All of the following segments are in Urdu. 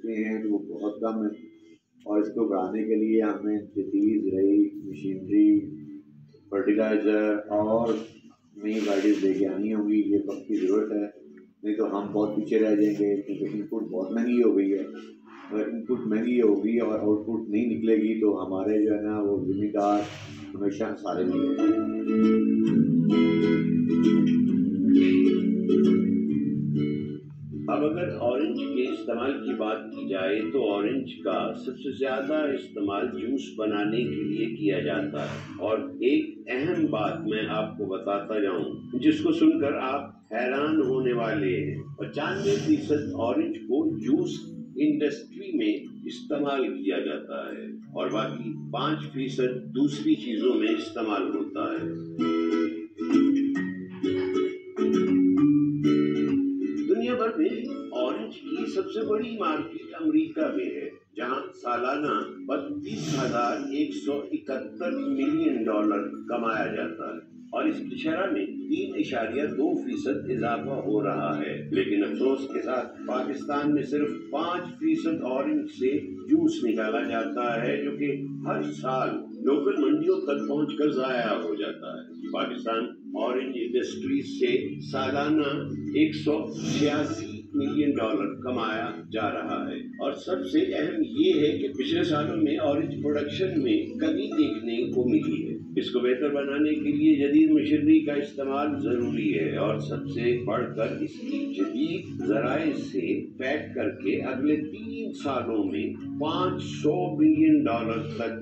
سکتے ہیں تو وہ بہت کم ہے، اور اس کو بڑھانے کے لیے ہمیں جدید زرعی مشینری، فرٹیلائزر اور نئی گاڑیز لے کے آنی ہوگی، یہ وقت کی ضرورت ہے، نہیں تو ہم بہت پیچھے رہ جائیں گے، کیونکہ ان پٹ بہت مہنگی ہو گئی ہے۔ اگر ان پٹ مہنگی ہوگی اور آؤٹ پٹ نہیں نکلے گی تو ہمارے جو ہے نا وہ زمیندار ہمیشہ خسارے میں رہیں گے۔ اب اگر اورنج کے استعمال کی بات کی جائے تو اورنج کا سب سے زیادہ استعمال جوس بنانے کے لیے کیا جاتا ہے، اور ایک اہم بات میں آپ کو بتاتا جاؤں جس کو سن کر آپ حیران ہونے والے ہیں۔ 95% اورنج کو جوس انڈسٹری میں استعمال کیا جاتا ہے اور باقی 5% دوسری چیزوں میں استعمال ہوتا ہے۔ دنیا بھر میں اورنج کی سب سے بڑی مارکیٹ امریکہ میں ہے، جہاں سالانہ $32,171 ملین کمایا جاتا ہے، اور اس کی شرح میں 3.2% اضافہ ہو رہا ہے۔ لیکن افسوس کے ساتھ پاکستان میں صرف 5% اورنج سے جوس نکالا جاتا ہے، جو کہ ہر سال لوکل منڈیوں تک پہنچ کر ضائع ہو جاتا ہے۔ پاکستان اورنج انڈسٹری سے سالانہ $186 ملین کمایا جا رہا ہے، اور سب سے اہم یہ ہے کہ پچھلے سالوں میں اورنج پروڈکشن میں کمی دیکھنے کو ملی ہے۔ اس کو بہتر بنانے کے لیے جدید مشینری کا استعمال ضروری ہے، اور سب سے بڑھ کر اس کی جدید ذرائع سے پیک کر کے اگلے 3 سالوں میں $500 ملین تک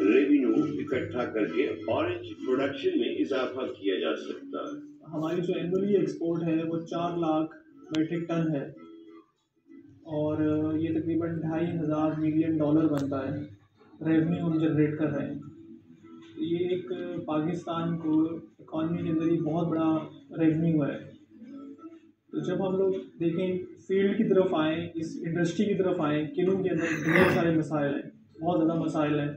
ریونیو اکٹھا کر کے اورنج پروڈکشن میں اضافہ کیا جا سکتا ہے۔ ہماری جو اینولی ایکسپورٹ ہے وہ 4 لاکھ میٹرک ٹن ہے، اور یہ تقریباً $2,500 ملین بنتا ہے، ریونیو ہم جنریٹ کر رہے ہیں۔ یہ ایک پاکستان کو اکانومی کے اندر یہ بہت بڑا ریونیو ہے۔ تو جب ہم لوگ دیکھیں فیلڈ کی طرف آئیں، اس انڈسٹری کی طرف آئیں، کنوں کے اندر بہت سارے مسائل ہیں، بہت زیادہ مسائل ہیں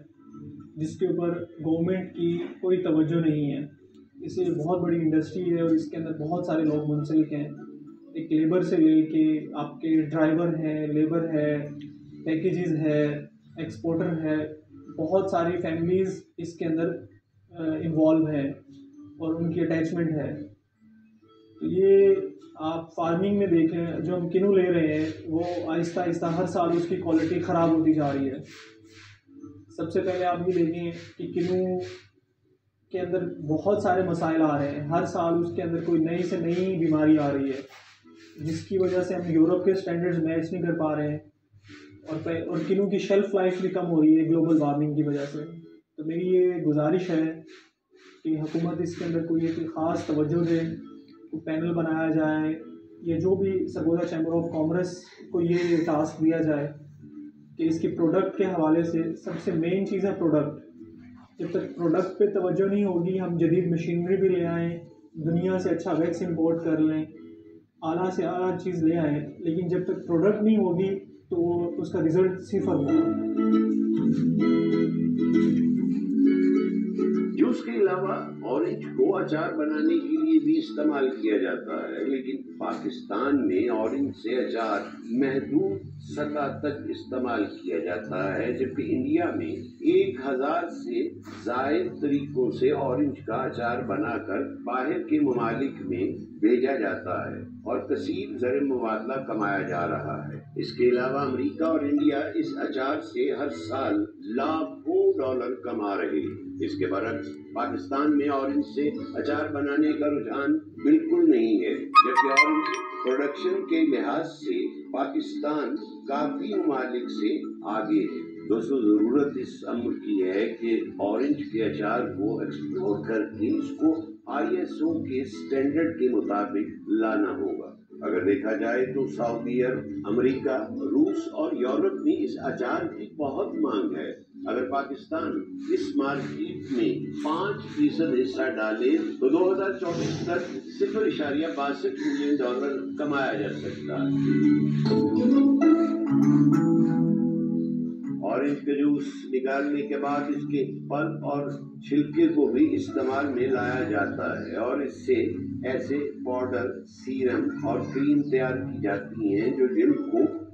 جس کے اوپر گورنمنٹ کی کوئی توجہ نہیں ہے۔ اس لیے بہت بڑی انڈسٹری ہے اور اس کے اندر بہت سارے لوگ منسلک ہیں، ایک لیبر سے لے کے آپ کے ڈرائیور ہیں، لیبر ہے، پیکیجز ہے، ایکسپورٹر ہے، بہت ساری فیملیز اس کے اندر انوالو ہیں اور ان کی اٹیچمنٹ ہے۔ تو یہ آپ فارمنگ میں دیکھیں، جو ہم کنو لے رہے ہیں وہ آہستہ آہستہ ہر سال اس کی کوالٹی خراب ہوتی جا رہی ہے۔ سب سے پہلے آپ یہ دیکھیں کہ کنو کے اندر بہت سارے مسائل آ رہے ہیں، ہر سال اس کے اندر کوئی نئی سے نئی بیماری آ رہی ہے، جس کی وجہ سے ہم یورپ کے سٹینڈرڈز میچ نہیں کر پا رہے ہیں، اور کنو کی شیلف لائف بھی کم ہو رہی ہے گلوبل وارمنگ کی وجہ سے۔ تو میری یہ گزارش ہے کہ حکومت اس کے اندر کوئی ایک خاص توجہ دے، کوئی پینل بنایا جائے، یا جو بھی سرگودا چیمبر آف کامرس کو یہ ٹاسک دیا جائے کہ اس کی پروڈکٹ کے حوالے سے سب سے مین چیز ہے پروڈکٹ۔ جب تک پروڈکٹ پہ توجہ نہیں ہوگی، ہم جدید مشینری بھی لے آئیں، دنیا سے اچھا ویکس امپورٹ کر لیں، اعلیٰ سے اعلیٰ چیز لے آئیں، لیکن جب تک پروڈکٹ نہیں ہوگی تو اس کا رزلٹ صفر ہوگا۔ جوس کے علاوہ اورنج کو اچار بنانے کے لیے بھی استعمال کیا جاتا ہے، لیکن پاکستان میں اورنج سے اچار محدود سطح تک استعمال کیا جاتا ہے، جبکہ انڈیا میں 1000 سے زائد طریقوں سے اورنج کا اچار بنا کر باہر کے ممالک میں بھیجا جاتا ہے اور کثیر زر مبادلہ کمایا جا رہا ہے۔ اس کے علاوہ امریکہ اور انڈیا اس اچار سے ہر سال لاکھوں ڈالر کما رہے ہیں۔ اس کے برعکس پاکستان میں اورنج سے اچار بنانے کا رجحان بالکل نہیں ہے، جبکہ اورنج پروڈکشن کے لحاظ سے پاکستان کافی ممالک سے آگے ہے۔ دوستو، ضرورت اس امر کی ہے کہ اورنج کے اچار کو ایکسپورٹ کر کے اس کو ISO کے سٹینڈرڈ کے مطابق لانا ہوگا۔ اگر دیکھا جائے تو سعودی عرب، امریکہ، روس اور یورپ میں اس اچار کی بہت مانگ ہے۔ اگر پاکستان اس مارکیٹ میں 5% حصہ ڈالے تو 2024 تک $0.62 ملین کمایا جا سکتا ہے۔ اورنج کا جوس نکالنے کے بعد اس کے پلپ اور چھلکے کو بھی استعمال میں لایا جاتا ہے، اور اس سے ایسے پاؤڈر، سیرم اور کریم تیار کی جاتی ہیں جو جلد کو